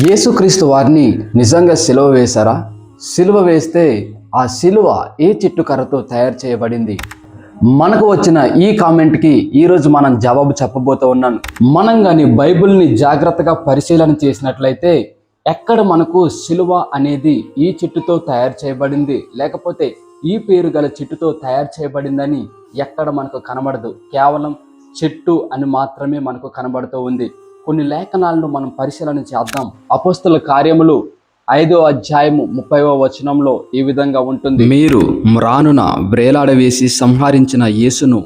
యేసుక్రీస్తు వారిని నిజంగా సిలువ వేశారా? సిలువ వేస్తే ఆ సిలువ ఏ చెట్టు కర్రతో తయారు చేయబడింది? మనకు వచ్చిన ఈ కామెంట్కి ఈరోజు మనం జవాబు చెప్పబోతూ ఉన్నాను. మనం కానీ బైబిల్ని జాగ్రత్తగా పరిశీలన చేసినట్లయితే ఎక్కడ మనకు సిలువ అనేది ఈ చెట్టుతో తయారు చేయబడింది, లేకపోతే ఈ పేరు గల చెట్టుతో తయారు చేయబడిందని ఎక్కడ మనకు కనబడదు. కేవలం చెట్టు అని మాత్రమే మనకు కనబడుతూ ఉంది. కొన్ని లేఖనాలను మనం పరిశీలన చేద్దాం. అపోస్తల కార్యములు 5వ అధ్యాయము 30వ వచనంలో ఈ విధంగా ఉంటుంది. మీరు మ్రానున వ్రేలాడవేసి సంహరించిన యేసును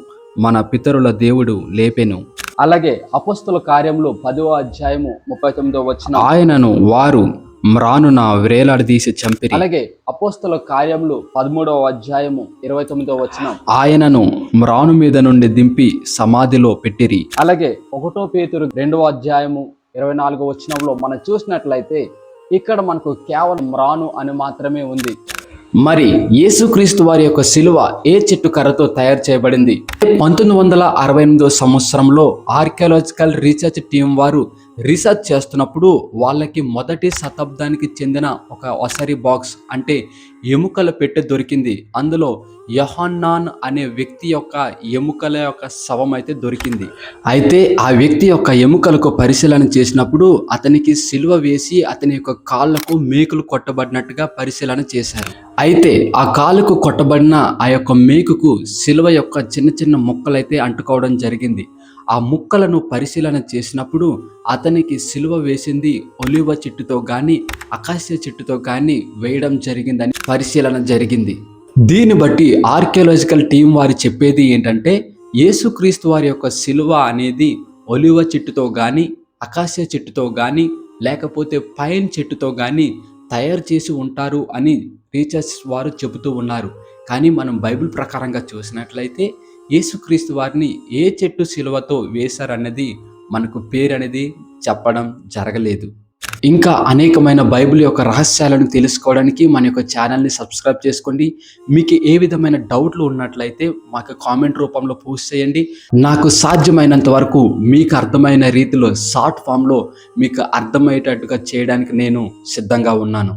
మన పితరుల దేవుడు లేపెను. అలాగే అపోస్తల కార్యములు 10వ అధ్యాయము 39వ వచనం, ఆయనను వారు మ్రానున వ్రేలాడదీసి చంపిరి. అలాగే అపోస్తల కార్యములు 13వ అధ్యాయము 29వ వచనం, ఆయనను మ్రాను మీద నుండి దింపి సమాధిలో పెట్టిరి. అలాగే 1 పేతురు 2వ అధ్యాయము 24వ వచనంలో మనం చూసినట్లయితే ఇక్కడ మనకు కేవలం మ్రాను అని మాత్రమే ఉంది. మరి యేసుక్రీస్తు వారి యొక్క సిలువ ఏ చెట్టు కర్రతో తయారు చేయబడింది? 1968 సంవత్సరంలో ఆర్కియాలజికల్ రీసెర్చ్ టీం వారు రీసెర్చ్ చేస్తున్నప్పుడు వాళ్ళకి మొదటి శతాబ్దానికి చెందిన ఒక ఒసరి బాక్స్ అంటే ఎముకల పెట్టె దొరికింది. అందులో యోహన్నాన్ అనే వ్యక్తి యొక్క ఎముకల యొక్క శవం అయితే దొరికింది. అయితే ఆ వ్యక్తి యొక్క ఎముకలకు పరిశీలన చేసినప్పుడు అతనికి సిలువ వేసి అతని యొక్క కాళ్ళకు మేకులు కొట్టబడినట్టుగా పరిశీలన చేశారు. అయితే ఆ కాలుకు కొట్టబడిన ఆ యొక్క మేకుకు సిలువ యొక్క చిన్న చిన్న ముక్కలైతే అంటుకోవడం జరిగింది. ఆ ముక్కలను పరిశీలన చేసినప్పుడు అతనికి సిలువ వేసింది ఒలివ చెట్టుతో కానీ అకాసియా చెట్టుతో కానీ వేయడం జరిగిందని పరిశీలన జరిగింది. దీన్ని బట్టి ఆర్కియాలజికల్ టీం వారు చెప్పేది ఏంటంటే యేసుక్రీస్తు వారి యొక్క సిలువ అనేది ఒలివ చెట్టుతో కానీ అకాసియా చెట్టుతో కానీ లేకపోతే పైన్ చెట్టుతో కానీ తయారు చేసి ఉంటారు అని రీసెర్చ్ వారు చెబుతూ ఉన్నారు. కానీ మనం బైబిల్ ప్రకారంగా చూసినట్లయితే యేసుక్రీస్తు వారిని ఏ చెట్టు సిలువతో వేశారన్నది మనకు పేరు అనేది చెప్పడం జరగలేదు. ఇంకా అనేకమైన బైబిల్ యొక్క రహస్యాలను తెలుసుకోవడానికి మన యొక్క ఛానల్ని సబ్స్క్రైబ్ చేసుకోండి. మీకు ఏ విధమైన డౌట్లు ఉన్నట్లయితే మాకు కామెంట్ రూపంలో పోస్ట్ చేయండి. నాకు సాధ్యమైనంత వరకు మీకు అర్థమైన రీతిలో షార్ట్ ఫామ్లో మీకు అర్థమయ్యేటట్టుగా చేయడానికి నేను సిద్ధంగా ఉన్నాను.